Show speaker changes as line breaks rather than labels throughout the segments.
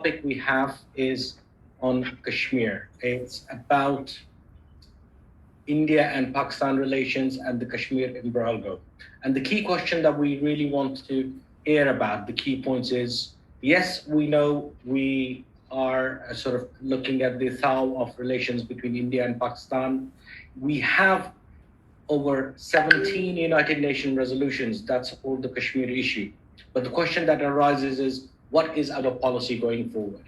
topic we have is on Kashmir. It's about India and Pakistan relations and the Kashmir imbroglio. And the key question that we really want to hear about, the key points is, yes, we know we are sort of looking at the thaw of relations between India and Pakistan. We have over 17 United Nations resolutions that support the Kashmir issue. But the question that arises is, what is our policy going forward?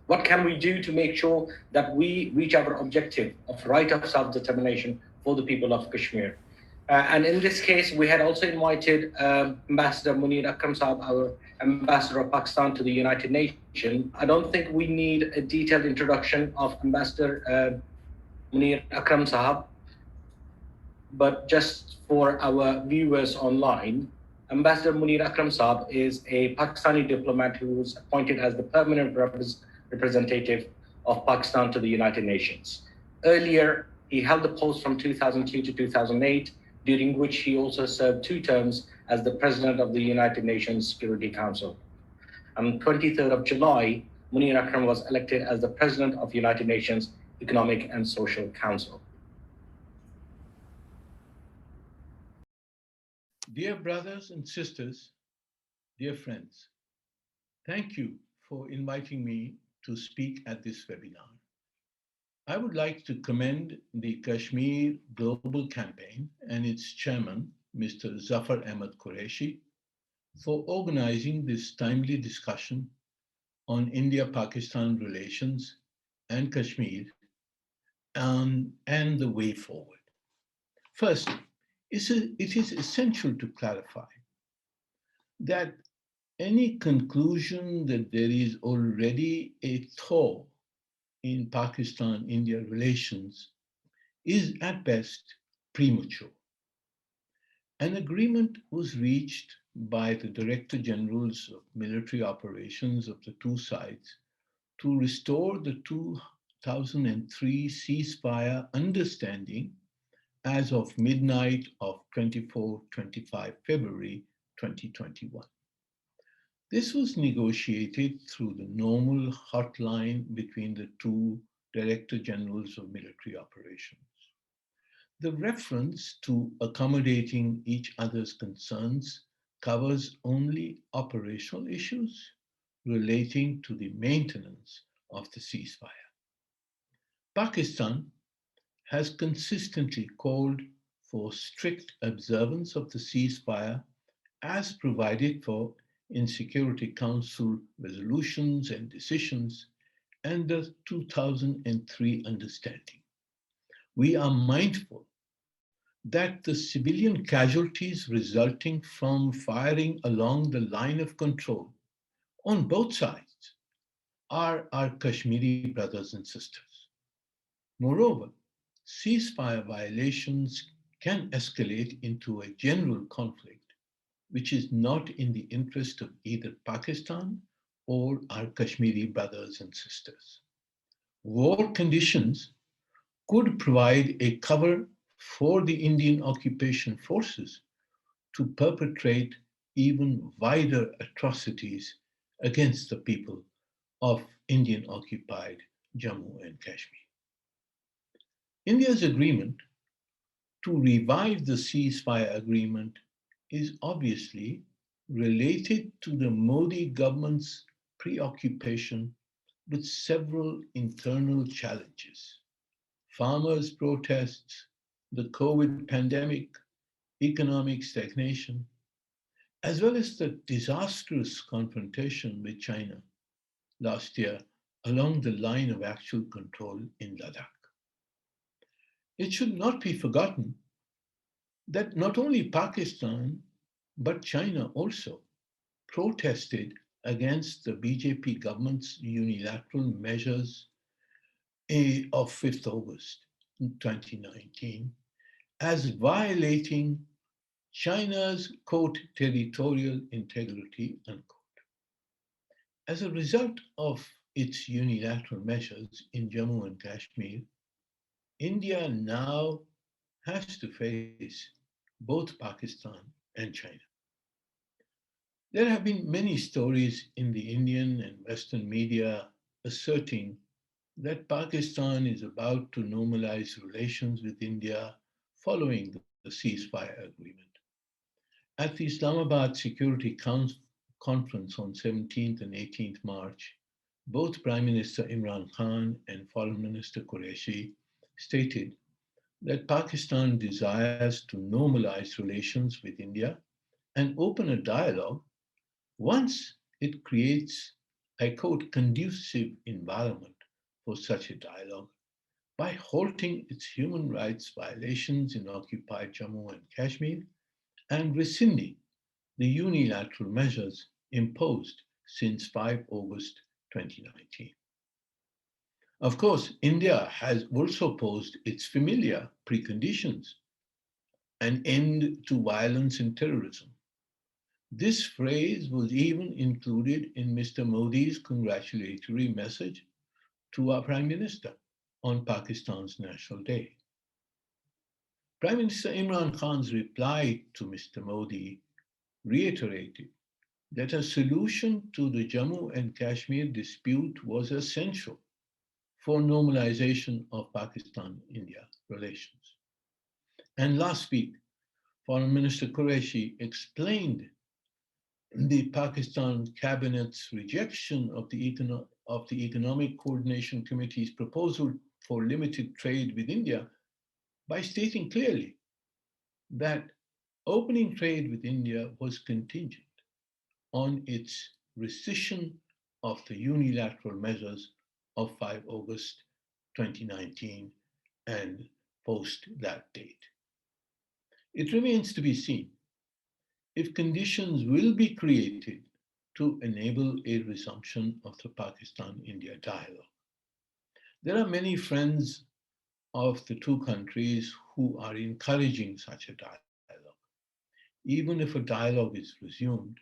What can we do to make sure that we reach our objective of right of self-determination for the people of Kashmir? And in this case, we had also invited Ambassador Munir Akram Saab, our ambassador of Pakistan to the United Nations. I don't think we need a detailed introduction of Ambassador Munir Akram Saab, but just for our viewers online, Ambassador Munir Akram Saab is a Pakistani diplomat who was appointed as the permanent representative of Pakistan to the United Nations. Earlier, he held the post from 2002 to 2008, during which he also served 2 terms as the president of the United Nations Security Council. On 23rd of July, Munir Akram was elected as the president of United Nations Economic and Social Council.
Dear brothers and sisters, dear friends, thank you for inviting me to speak at this webinar. I would like to commend the Kashmir Global Campaign and its chairman, Mr. Zafar Ahmed Qureshi, for organizing this timely discussion on India-Pakistan relations and Kashmir and the way forward. First, it is essential to clarify that any conclusion that there is already a thaw in Pakistan-India relations is at best premature. An agreement was reached by the Director Generals of Military Operations of the two sides to restore the 2003 ceasefire understanding as of midnight of 24-25 February 2021. This was negotiated through the normal hotline between the two Director Generals of Military Operations. The reference to accommodating each other's concerns covers only operational issues relating to the maintenance of the ceasefire. Pakistan has consistently called for strict observance of the ceasefire as provided for in Security Council resolutions and decisions and the 2003 understanding. We are mindful that the civilian casualties resulting from firing along the line of control on both sides are our Kashmiri brothers and sisters. Moreover, ceasefire violations can escalate into a general conflict which is not in the interest of either Pakistan or our Kashmiri brothers and sisters. War conditions could provide a cover for the Indian occupation forces to perpetrate even wider atrocities against the people of Indian-occupied Jammu and Kashmir. India's agreement to revive the ceasefire agreement is obviously related to the Modi government's preoccupation with several internal challenges: farmers' protests, the COVID pandemic, economic stagnation, as well as the disastrous confrontation with China last year along the line of actual control in Ladakh. It should not be forgotten that not only Pakistan, but China also protested against the BJP government's unilateral measures of 5th August 2019 as violating China's, quote, territorial integrity, unquote. As a result of its unilateral measures in Jammu and Kashmir, India now has to face both Pakistan and China. There have been many stories in the Indian and Western media asserting that Pakistan is about to normalize relations with India following the ceasefire agreement. At the Islamabad Security Conference on 17th and 18th March, both Prime Minister Imran Khan and Foreign Minister Qureshi stated that Pakistan desires to normalize relations with India and open a dialogue once it creates, I quote, conducive environment for such a dialogue by halting its human rights violations in occupied Jammu and Kashmir and rescinding the unilateral measures imposed since 5 August 2019. Of course, India has also posed its familiar preconditions: an end to violence and terrorism. This phrase was even included in Mr. Modi's congratulatory message to our Prime Minister on Pakistan's National Day. Prime Minister Imran Khan's reply to Mr. Modi reiterated that a solution to the Jammu and Kashmir dispute was essential for normalization of Pakistan-India relations. And last week, Foreign Minister Qureshi explained the Pakistan cabinet's rejection of the Economic Coordination Committee's proposal for limited trade with India by stating clearly that opening trade with India was contingent on its rescission of the unilateral measures of 5 August 2019 and post that date. It remains to be seen if conditions will be created to enable a resumption of the Pakistan-India dialogue. There are many friends of the two countries who are encouraging such a dialogue. Even if a dialogue is resumed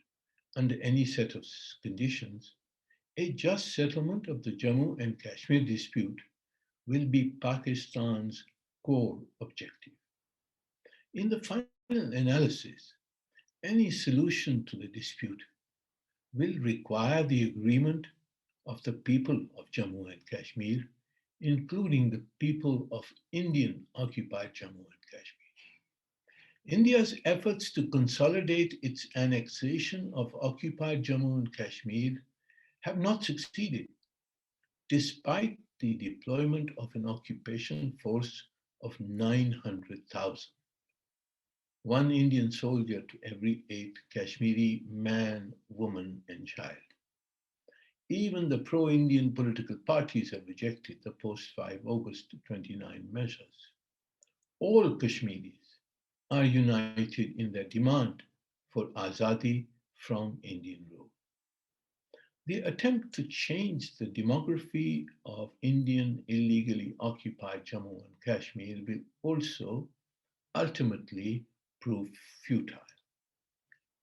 under any set of conditions, a just settlement of the Jammu and Kashmir dispute will be Pakistan's core objective. In the final analysis, any solution to the dispute will require the agreement of the people of Jammu and Kashmir, including the people of Indian occupied Jammu and Kashmir. India's efforts to consolidate its annexation of occupied Jammu and Kashmir have not succeeded, despite the deployment of an occupation force of 900,000, one Indian soldier to every 8 Kashmiri man, woman, and child. Even the pro-Indian political parties have rejected the post-5 August 29 measures. All Kashmiris are united in their demand for azadi from Indian rule. The attempt to change the demography of Indian illegally occupied Jammu and Kashmir will also ultimately prove futile.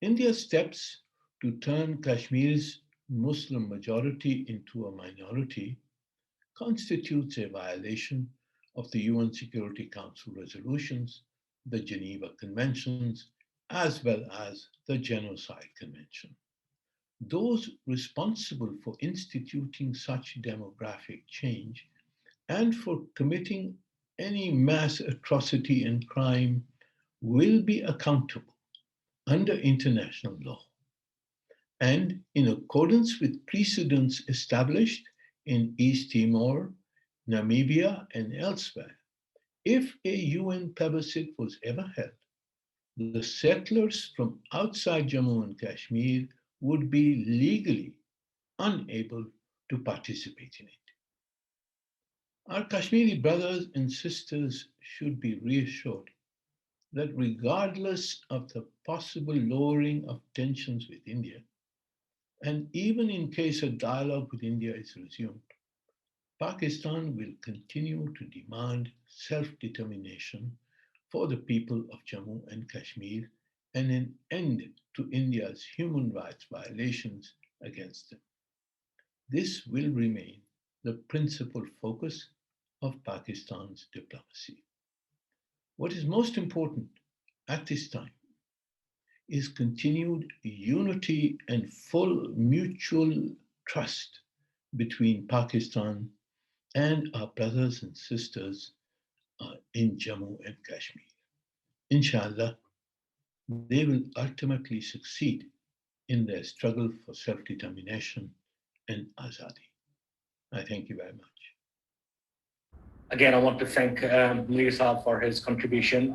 India's steps to turn Kashmir's Muslim majority into a minority constitutes a violation of the UN Security Council resolutions, the Geneva Conventions, as well as the Genocide Convention. Those responsible for instituting such demographic change and for committing any mass atrocity and crime will be accountable under international law. And in accordance with precedents established in East Timor, Namibia, and elsewhere, if a UN plebiscite was ever held, the settlers from outside Jammu and Kashmir would be legally unable to participate in it. Our Kashmiri brothers and sisters should be reassured that regardless of the possible lowering of tensions with India, and even in case a dialogue with India is resumed, Pakistan will continue to demand self-determination for the people of Jammu and Kashmir and an end to India's human rights violations against them. This will remain the principal focus of Pakistan's diplomacy. What is most important at this time is continued unity and full mutual trust between Pakistan and our brothers and sisters in Jammu and Kashmir. Inshallah, they will ultimately succeed in their struggle for self-determination and azadi. I thank you very much.
Again, I want to thank Munir Saab for his contribution.